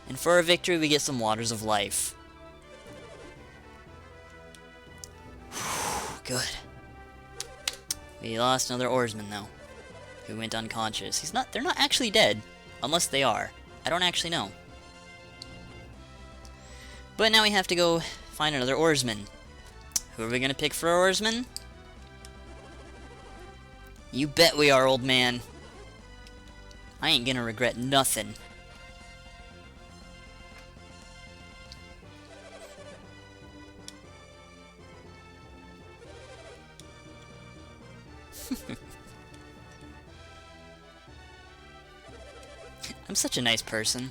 And for our victory, we get some Waters of Life. Good. We lost another oarsman, though, who went unconscious. They're not actually dead, unless they are. I don't actually know. But now we have to go find another oarsman. Who are we gonna pick for our oarsman? You bet we are, old man. I ain't gonna regret nothing. I'm such a nice person.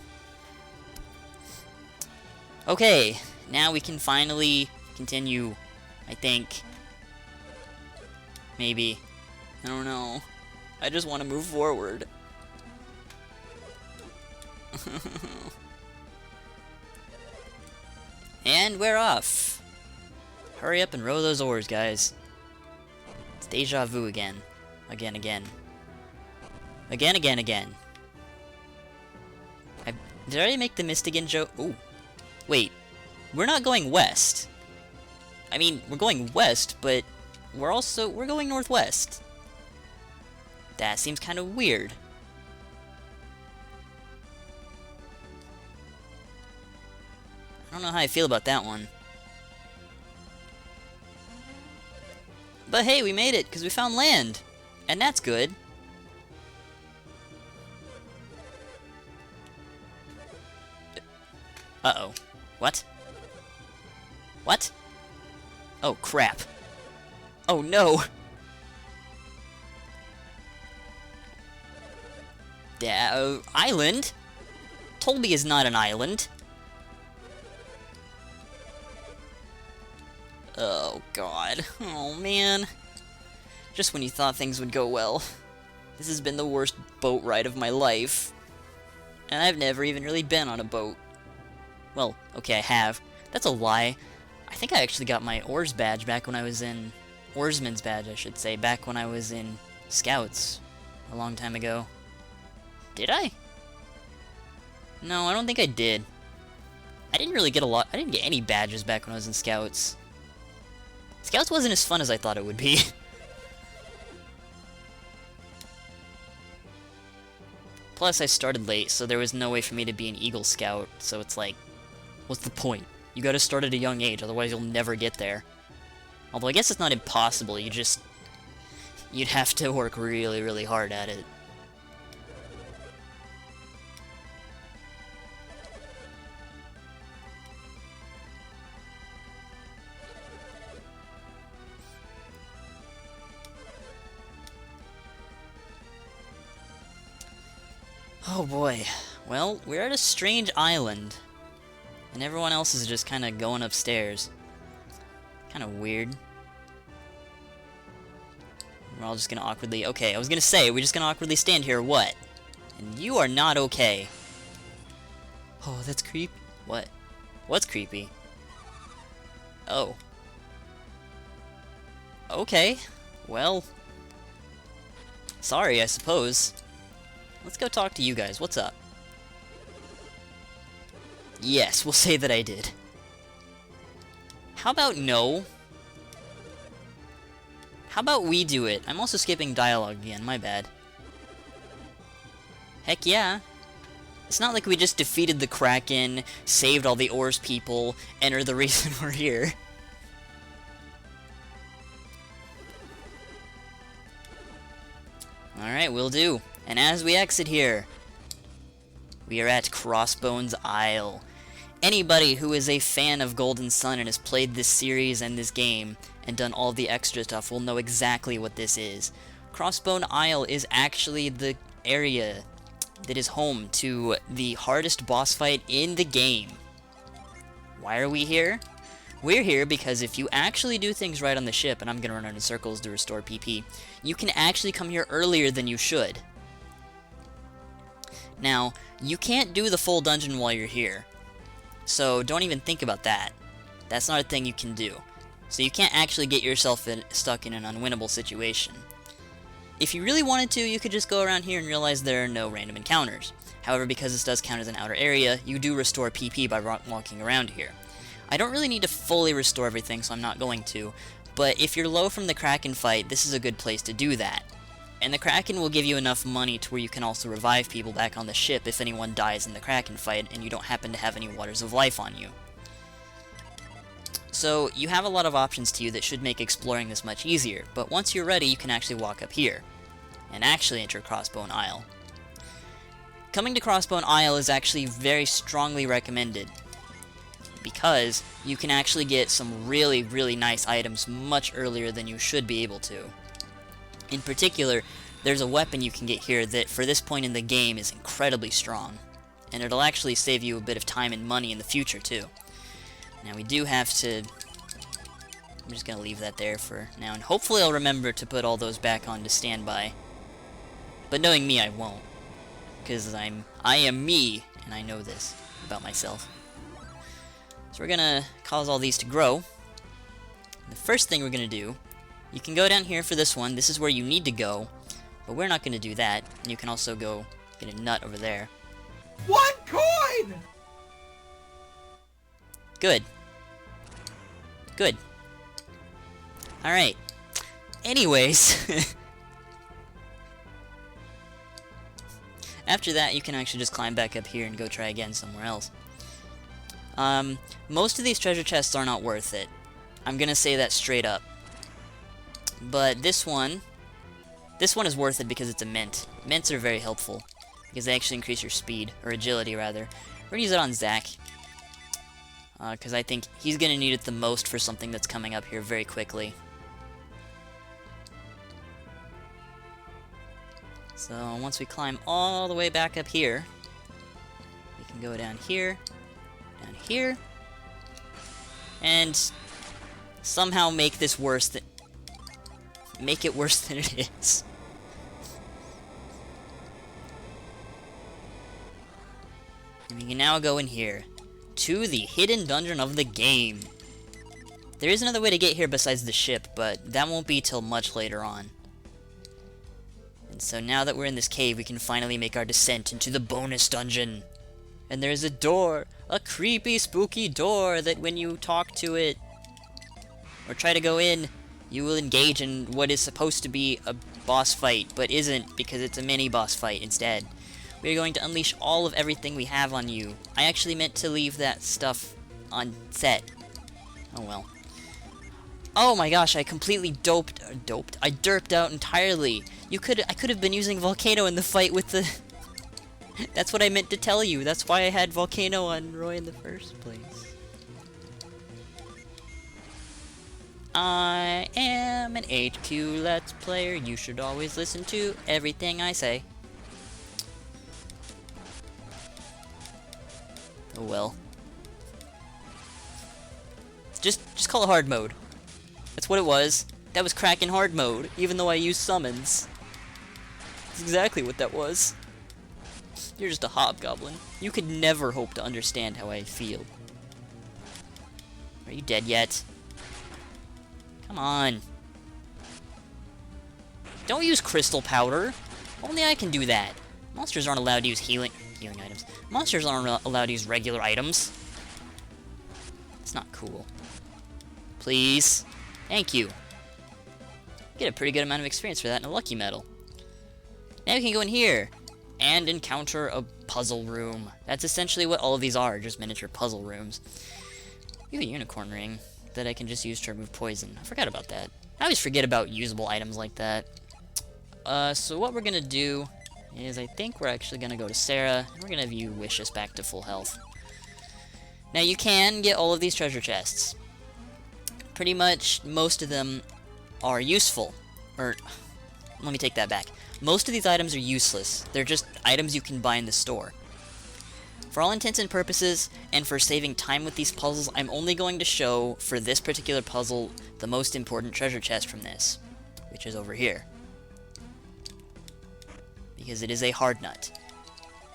Okay, now we can finally continue, I think. Maybe. I don't know. I just want to move forward. And we're off. Hurry up and row those oars, guys. It's deja vu again. Again. Again. Did I already make the Mystigan joke? Ooh. Wait. We're not going west. I mean, we're going west, but we're going northwest. That seems kind of weird. I don't know how I feel about that one. But hey, we made it, because we found land. And that's good. Uh-oh. What? What? Oh, crap. Oh, no! Island? Tolbi is not an island. Oh, God. Oh, man. Just when you thought things would go well. This has been the worst boat ride of my life. And I've never even really been on a boat. Well, okay, I have. That's a lie. I think I actually got my oars badge back when I was in... Oarsman's badge, I should say, back when I was in Scouts a long time ago. Did I? No, I don't think I did. I didn't really get a lot... I didn't get any badges back when I was in Scouts. Scouts wasn't as fun as I thought it would be. Plus, I started late, so there was no way for me to be an Eagle Scout, so it's like... What's the point? You gotta start at a young age, otherwise you'll never get there. Although I guess it's not impossible, you'd have to work really, really hard at it. Oh boy. Well, we're at a strange island. And everyone else is just kind of going upstairs. Kind of weird. We're all just gonna awkwardly... Okay, I was gonna say, we're just gonna awkwardly stand here, what? And you are not okay. Oh, that's creepy. What? What's creepy? Oh. Okay. Well... Sorry, I suppose. Let's go talk to you guys. What's up? Yes, we'll say that I did. How about no? How about we do it? I'm also skipping dialogue again, my bad. Heck yeah. It's not like we just defeated the Kraken, saved all the Oars people, and are the reason we're here. Alright, will do. And as we exit here, we are at Crossbones Isle. Anybody who is a fan of Golden Sun and has played this series and this game and done all the extra stuff will know exactly what this is. Crossbone Isle is actually the area that is home to the hardest boss fight in the game. Why are we here? We're here because if you actually do things right on the ship, and I'm gonna run in circles to restore PP, you can actually come here earlier than you should. Now, you can't do the full dungeon while you're here. So don't even think about that. That's not a thing you can do. So you can't actually get yourself stuck in an unwinnable situation. If you really wanted to, you could just go around here and realize there are no random encounters. However, because this does count as an outer area, you do restore PP by walking around here. I don't really need to fully restore everything, so I'm not going to, but if you're low from the Kraken fight, this is a good place to do that. And the Kraken will give you enough money to where you can also revive people back on the ship if anyone dies in the Kraken fight and you don't happen to have any Waters of Life on you. So, you have a lot of options to you that should make exploring this much easier, but once you're ready, you can actually walk up here, and actually enter Crossbone Isle. Coming to Crossbone Isle is actually very strongly recommended, because you can actually get some really, really nice items much earlier than you should be able to. In particular, there's a weapon you can get here that, for this point in the game, is incredibly strong, and it'll actually save you a bit of time and money in the future, too. Now, we do have to... I'm just going to leave that there for now, and hopefully I'll remember to put all those back on to standby. But knowing me, I won't. Because I am me, and I know this about myself. So we're going to cause all these to grow. The first thing we're going to do, you can go down here for this one. This is where you need to go, but we're not going to do that. And you can also go get a nut over there. 1 coin! Good. Good. Alright. Anyways. After that, you can actually just climb back up here and go try again somewhere else. Most of these treasure chests are not worth it. I'm gonna say that straight up. But this one is worth it because it's a mint. Mints are very helpful, because they actually increase your speed, or agility rather. We're gonna use it on Zach, because I think he's gonna need it the most for something that's coming up here very quickly. So once we climb all the way back up here, we can go down here, and somehow make this worse than... make it worse than it is. And we can now go in here, to the hidden dungeon of the game. There is another way to get here besides the ship, but that won't be till much later on. And so now that we're in this cave, we can finally make our descent into the bonus dungeon. And there's a door, a creepy, spooky door that when you talk to it, or try to go in, you will engage in what is supposed to be a boss fight, but isn't, because it's a mini-boss fight instead. We're going to unleash all of everything we have on you. I actually meant to leave that stuff on set. Oh well. Oh my gosh, I completely I derped out entirely. I could have been using Volcano in the fight with the... That's what I meant to tell you. That's why I had Volcano on Roy in the first place. I am an HQ Let's Player. You should always listen to everything I say. Oh well. Just call it hard mode. That's what it was. That was Kraken hard mode, even though I used summons. That's exactly what that was. You're just a hobgoblin. You could never hope to understand how I feel. Are you dead yet? Come on. Don't use crystal powder. Only I can do that. Monsters aren't allowed to use healing items. Monsters aren't allowed to use regular items. It's not cool. Please. Thank you. Get a pretty good amount of experience for that and a lucky medal. Now we can go in here and encounter a puzzle room. That's essentially what all of these are, just miniature puzzle rooms. You have a unicorn ring that I can just use to remove poison. I forgot about that. I always forget about usable items like that. So what we're gonna do is I think we're actually gonna go to Sarah, and we're gonna view Wish us back to full health. Now you can get all of these treasure chests. Pretty much most of them are useful. Or, let me take that back. Most of these items are useless. They're just items you can buy in the store. For all intents and purposes, and for saving time with these puzzles, I'm only going to show, for this particular puzzle, the most important treasure chest from this, which is over here. Because it is a hard nut.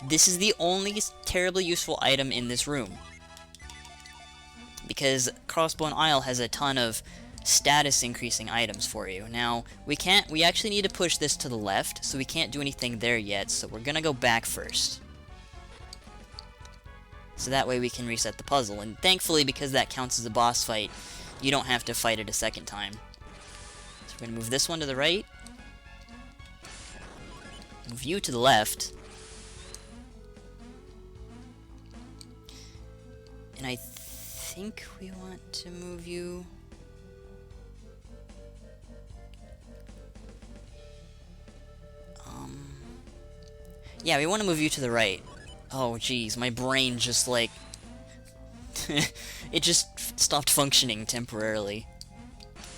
This is the only terribly useful item in this room. Because Crossbone Isle has a ton of status increasing items for you. Now, we actually need to push this to the left, so we can't do anything there yet, so we're gonna go back first. so that way we can reset the puzzle. And thankfully, because that counts as a boss fight, you don't have to fight it a second time. So we're going to move this one to the right. Move you to the left. And I think we want to move you... yeah, we want to move you to the right. Oh, jeez, my brain just, like... it just stopped functioning temporarily.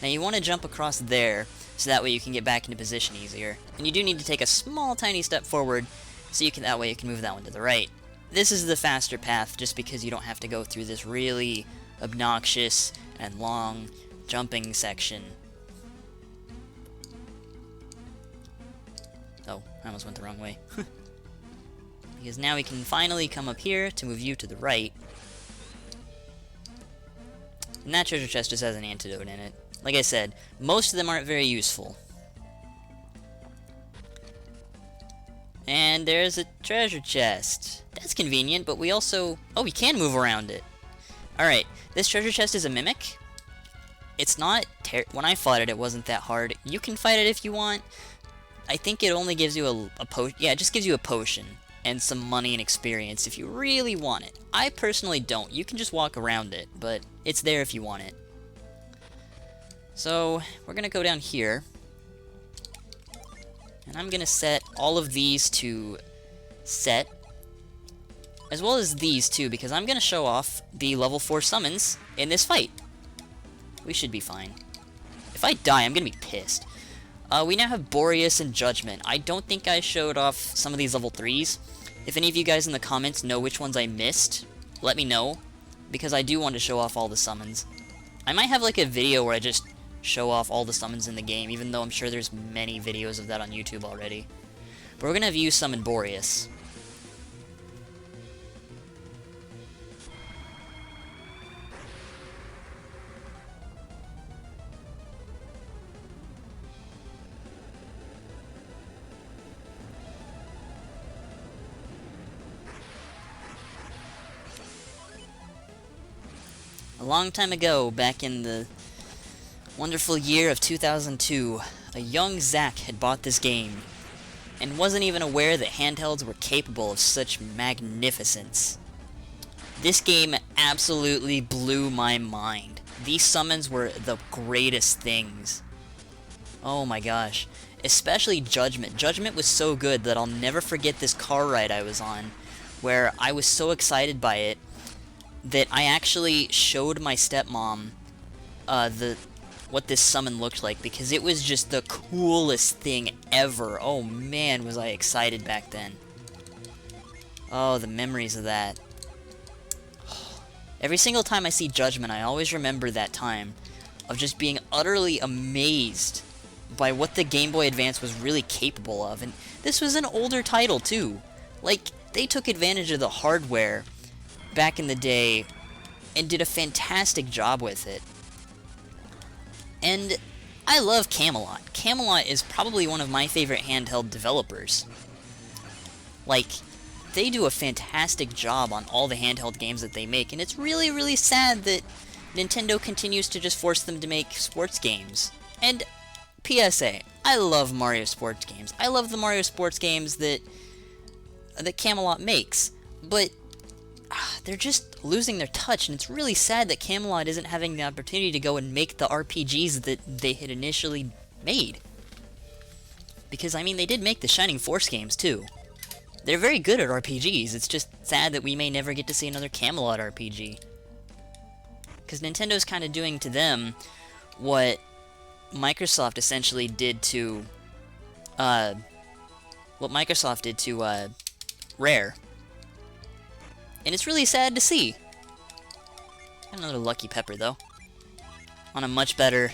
Now, you want to jump across there, so that way you can get back into position easier. And you do need to take a small, tiny step forward, so you can that way you can move that one to the right. This is the faster path, just because you don't have to go through this really obnoxious and long jumping section. Oh, I almost went the wrong way. Because now we can finally come up here to move you to the right. And that treasure chest just has an antidote in it. Like I said, most of them aren't very useful. And there's a treasure chest. That's convenient, but we also... oh, we can move around it. Alright, this treasure chest is a mimic. It's not... when I fought it, it wasn't that hard. You can fight it if you want. I think it only gives you a potion. Yeah, it just gives you a potion. And some money and experience if you really want it. I personally don't. You can just walk around it, but it's there if you want it. So, we're gonna go down here. And I'm gonna set all of these to set. As well as these too, because I'm gonna show off the level 4 summons in this fight. We should be fine. If I die, I'm gonna be pissed. We now have Boreas and Judgment. I don't think I showed off some of these level 3s. If any of you guys in the comments know which ones I missed, let me know, because I do want to show off all the summons. I might have like a video where I just show off all the summons in the game, even though I'm sure there's many videos of that on YouTube already. But we're gonna have you summon Boreas. A long time ago, back in the wonderful year of 2002, a young Zach had bought this game, and wasn't even aware that handhelds were capable of such magnificence. This game absolutely blew my mind. These summons were the greatest things. Oh my gosh. Especially Judgment. Judgment was so good that I'll never forget this car ride I was on, where I was so excited by it, that I actually showed my stepmom what this summon looked like, because it was just the coolest thing ever. Oh man, was I excited back then. Oh, the memories of that. Every single time I see Judgment, I always remember that time of just being utterly amazed by what the Game Boy Advance was really capable of. And this was an older title too. Like, they took advantage of the hardware back in the day and did a fantastic job with it. And I love Camelot. Camelot is probably one of my favorite handheld developers. Like, they do a fantastic job on all the handheld games that they make, and it's really, really sad that Nintendo continues to just force them to make sports games. And PSA, I love Mario sports games. I love the Mario sports games that Camelot makes, but they're just losing their touch, and it's really sad that Camelot isn't having the opportunity to go and make the RPGs that they had initially made. Because, I mean, they did make the Shining Force games, too. They're very good at RPGs, it's just sad that we may never get to see another Camelot RPG. Because Nintendo's kind of doing to them what Microsoft essentially did to, Rare. And it's really sad to see. Another Lucky Pepper, though. On a much better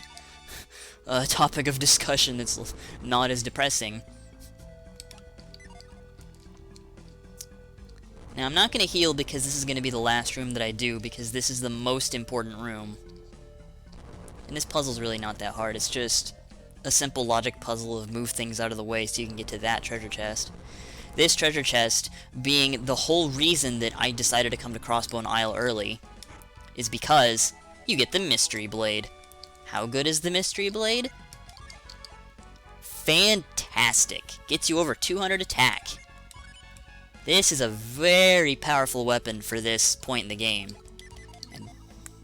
topic of discussion that's not as depressing. Now, I'm not going to heal because this is going to be the last room that I do, because this is the most important room. And this puzzle's really not that hard. It's just a simple logic puzzle of move things out of the way so you can get to that treasure chest. This treasure chest being the whole reason that I decided to come to Crossbone Isle early is because you get the Mystery Blade. How good is the Mystery Blade? Fantastic. Gets you over 200 attack. This is a very powerful weapon for this point in the game. And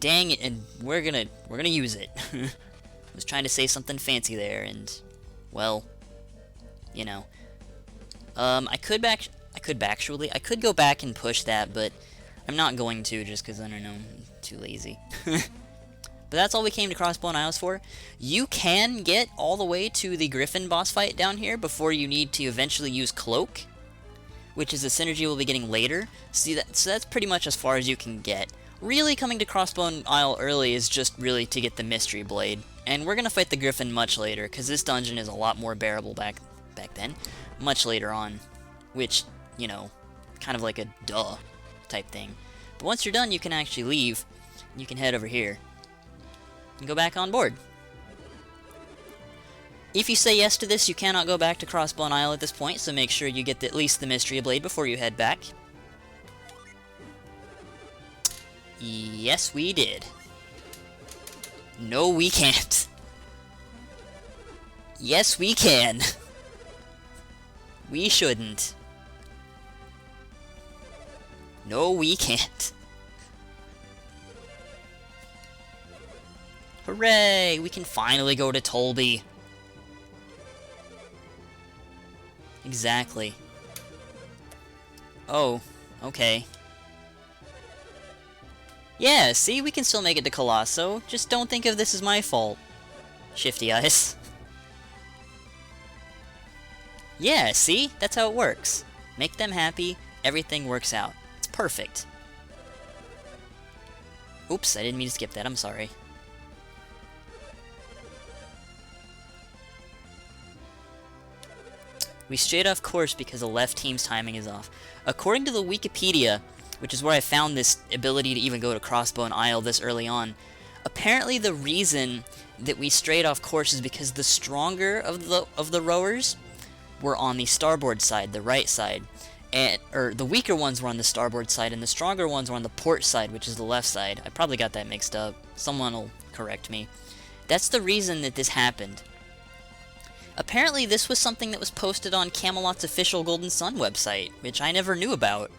dang it, and we're gonna use it. I was trying to say something fancy there, and well, you know. I could go back and push that, but I'm not going to just because I don't know, I'm too lazy. But that's all we came to Crossbone Isles for. You can get all the way to the Griffin boss fight down here before you need to eventually use Cloak, which is a synergy we'll be getting later. So that's pretty much as far as you can get. Really, coming to Crossbone Isle early is just really to get the Mystery Blade. And we're going to fight the Griffin much later, because this dungeon is a lot more bearable back then. Much later on. Which, you know, kind of like a duh type thing. But once you're done, you can actually leave. You can head over here and go back on board. If you say yes to this, you cannot go back to Crossbone Isle at this point, so make sure you get at least the Mystery Blade before you head back. Yes, we did. No, we can't. Yes, we can. We shouldn't. No, we can't. Hooray! We can finally go to Tolbi. Exactly. Oh, okay. Yeah, see, we can still make it to Colosso. Just don't think of this as my fault. Shifty eyes. Yeah, see? That's how it works. Make them happy, everything works out. It's perfect. Oops, I didn't mean to skip that, I'm sorry. We strayed off course because the left team's timing is off. According to the Wikipedia, which is where I found this ability to even go to Crossbone Isle this early on, apparently the reason that we strayed off course is because the stronger of the rowers were on the starboard side, the right side, or the weaker ones were on the starboard side, and the stronger ones were on the port side, which is the left side. I probably got that mixed up. Someone will correct me. That's the reason that this happened. Apparently, this was something that was posted on Camelot's official Golden Sun website, which I never knew about.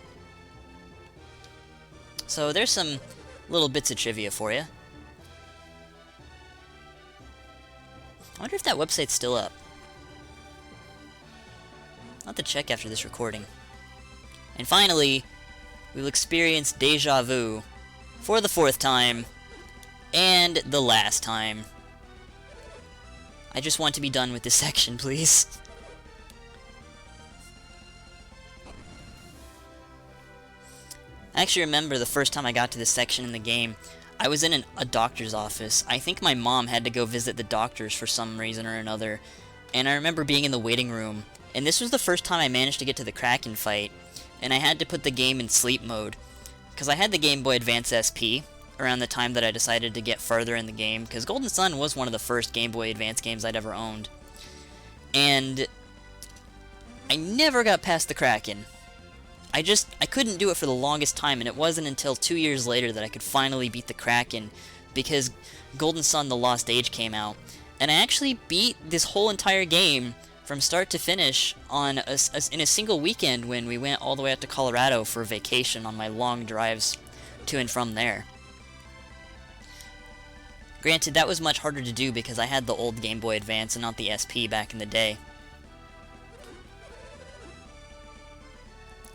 So there's some little bits of trivia for you. I wonder if that website's still up. I'll have to check after this recording. And finally, we'll experience Deja Vu for the 4th time, and the last time. I just want to be done with this section, please. I actually remember the first time I got to this section in the game, I was in a doctor's office. I think my mom had to go visit the doctors for some reason or another, and I remember being in the waiting room, and this was the first time I managed to get to the Kraken fight, and I had to put the game in sleep mode, because I had the Game Boy Advance SP around the time that I decided to get further in the game, because Golden Sun was one of the first Game Boy Advance games I'd ever owned. And I never got past the Kraken. I couldn't do it for the longest time, and it wasn't until 2 years later that I could finally beat the Kraken, because Golden Sun The Lost Age came out. And I actually beat this whole entire game from start to finish in a single weekend when we went all the way out to Colorado for vacation on my long drives to and from there. Granted, that was much harder to do because I had the old Game Boy Advance and not the SP back in the day.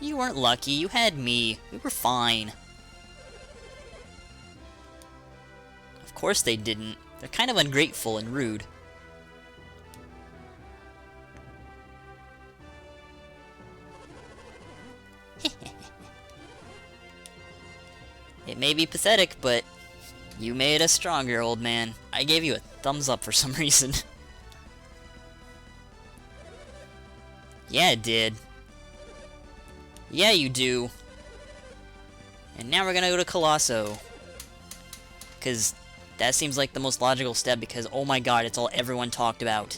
You weren't lucky, you had me. We were fine. Of course they didn't. They're kind of ungrateful and rude. It may be pathetic, but you made us stronger, old man. I gave you a thumbs up for some reason. Yeah, it did. Yeah, you do. And now we're gonna go to Colosso. Because that seems like the most logical step, because oh my god, it's all everyone talked about.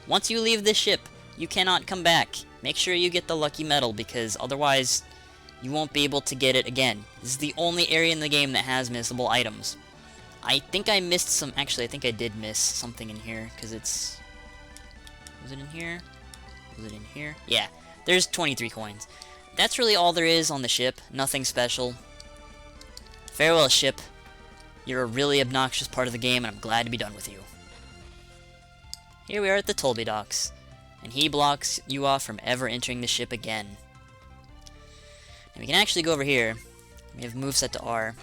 Once you leave this ship, you cannot come back. Make sure you get the lucky medal, because otherwise you won't be able to get it again. This is the only area in the game that has missable items. I think I missed some... Actually, I think I did miss something in here, because it's... Was it in here? Was it in here? Yeah, there's 23 coins. That's really all there is on the ship. Nothing special. Farewell, ship. You're a really obnoxious part of the game, and I'm glad to be done with you. Here we are at the Tolbi docks, and he blocks you off from ever entering the ship again. And we can actually go over here. We have move set to R.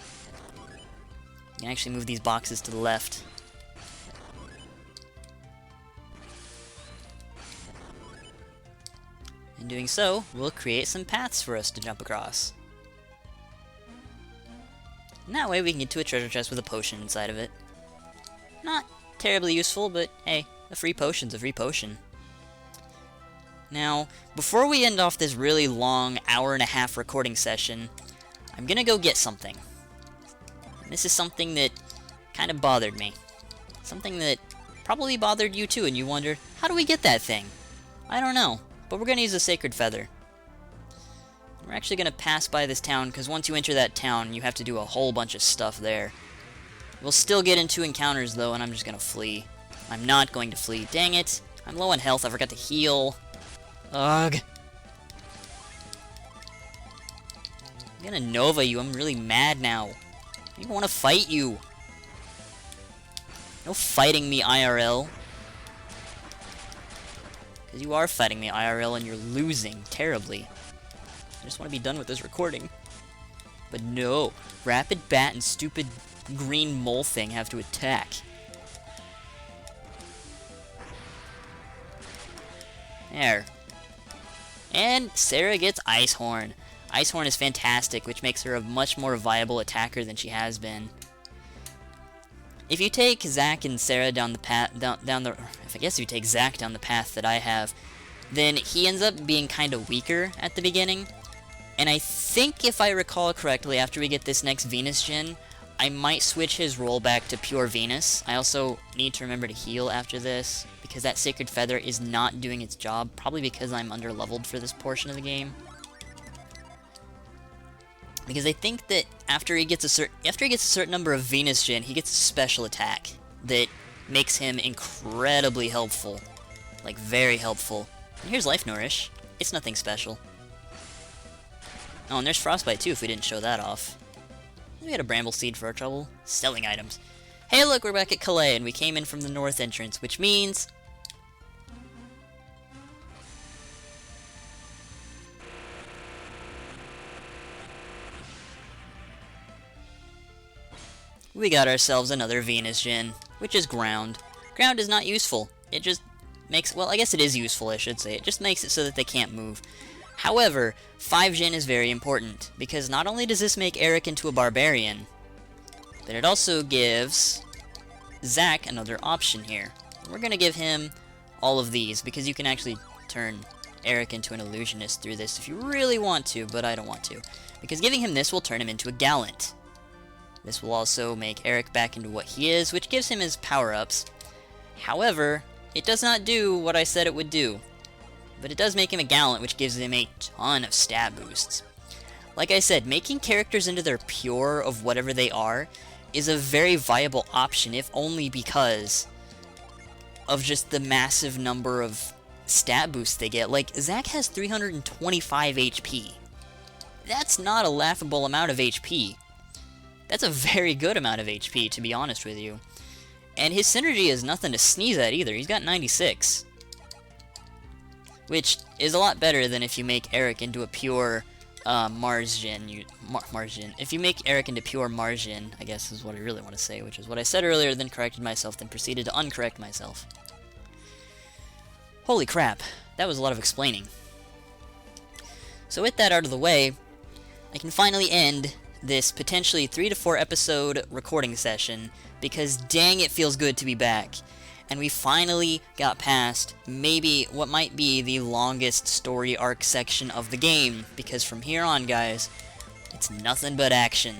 We can actually move these boxes to the left. In doing so, we'll create some paths for us to jump across. And that way we can get to a treasure chest with a potion inside of it. Not terribly useful, but hey, a free potion's a free potion. Now, before we end off this really long hour-and-a-half recording session, I'm gonna go get something. And this is something that kind of bothered me. Something that probably bothered you too, and you wondered, how do we get that thing? I don't know, but we're gonna use a sacred feather. We're actually gonna pass by this town, because once you enter that town, you have to do a whole bunch of stuff there. We'll still get into encounters, though, and I'm just gonna flee. I'm not going to flee. Dang it! I'm low on health, I forgot to heal. Ugh. I'm gonna Nova you, I'm really mad now. I don't even want to fight you. No fighting me, IRL. Because you are fighting me, IRL, and you're losing terribly. I just want to be done with this recording. But no, Rapid Bat and stupid green mole thing have to attack. There. And Sarah gets Ice Horn. Ice Horn is fantastic, which makes her a much more viable attacker than she has been. If you take Zack and Sarah down the path, if you take Zack down the path that I have, then he ends up being kind of weaker at the beginning. And I think, if I recall correctly, after we get this next Venus gen, I might switch his role back to pure Venus. I also need to remember to heal after this, because that Sacred Feather is not doing its job, probably because I'm under-leveled for this portion of the game. Because I think that after he gets a certain number of Venus gen, he gets a special attack that makes him incredibly helpful. Like, very helpful. And here's Life Nourish. It's nothing special. Oh, and there's Frostbite too, if we didn't show that off. We got a Bramble Seed for our trouble. Selling items. Hey look, we're back at Calais, and we came in from the north entrance, which means... we got ourselves another Venus gen, which is Ground. Ground is not useful. It just makes... well, I guess it is useful, I should say. It just makes it so that they can't move. However, 5 gen is very important, because not only does this make Eric into a barbarian, but it also gives Zack another option here. We're going to give him all of these, because you can actually turn Eric into an illusionist through this if you really want to, but I don't want to. Because giving him this will turn him into a Gallant. This will also make Eric back into what he is, which gives him his power-ups. However, it does not do what I said it would do. But it does make him a Gallant, which gives him a ton of stat boosts. Like I said, making characters into their pure of whatever they are is a very viable option, if only because of just the massive number of stat boosts they get. Like, Zack has 325 HP. That's not a laughable amount of HP. That's a very good amount of HP, to be honest with you. And his synergy is nothing to sneeze at either. He's got 96. Which is a lot better than if you make Eric into a pure Mars-gen. If you make Eric into pure Mars-gen, I guess is what I really want to say, which is what I said earlier, then corrected myself, then proceeded to uncorrect myself. Holy crap, that was a lot of explaining. So with that out of the way, I can finally end this potentially 3 to 4 episode recording session, because dang, it feels good to be back. And we finally got past maybe what might be the longest story arc section of the game, because from here on, guys, it's nothing but action.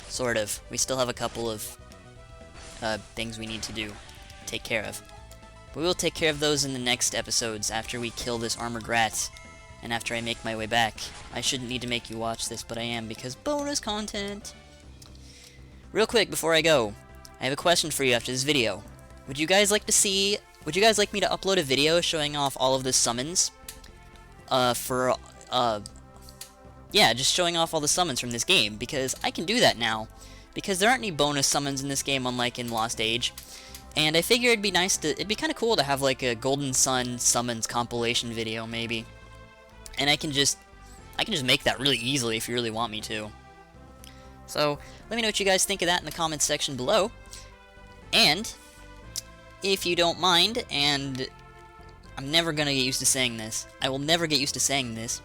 Sort of. We still have a couple of things we need to take care of. But we will take care of those in the next episodes after we kill this armored rat. And after I make my way back, I shouldn't need to make you watch this, but I am, because bonus content! Real quick, before I go, I have a question for you after this video. Would you guys like me to upload a video showing off all of the summons? Yeah, just showing off all the summons from this game, because I can do that now. Because there aren't any bonus summons in this game, unlike in Lost Age. And I figure it'd be kind of cool to have like a Golden Sun summons compilation video, maybe. And I can just make that really easily if you really want me to. So, let me know what you guys think of that in the comments section below. And, if you don't mind, and I'm never gonna get used to saying this, I will never get used to saying this,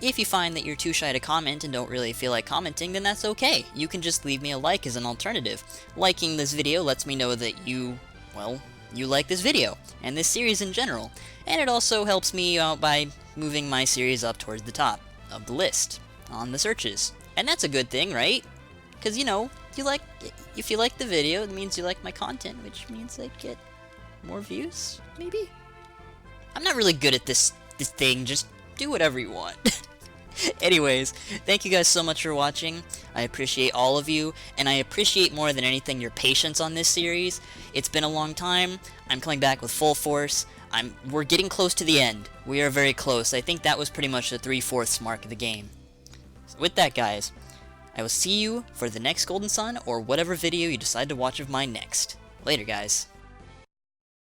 if you find that you're too shy to comment and don't really feel like commenting, then that's okay. You can just leave me a like as an alternative. Liking this video lets me know that you like this video, and this series in general. And it also helps me out by moving my series up towards the top of the list on the searches. And that's a good thing, right? Because, you know, if you like the video, it means you like my content, which means I get more views, maybe? I'm not really good at this thing, just do whatever you want. Anyways, thank you guys so much for watching. I appreciate all of you, and I appreciate more than anything your patience on this series. It's been a long time. I'm coming back with full force. We're getting close to the end. We are very close. I think that was pretty much the 3/4 mark of the game. So with that, guys, I will see you for the next Golden Sun or whatever video you decide to watch of mine next. Later, guys.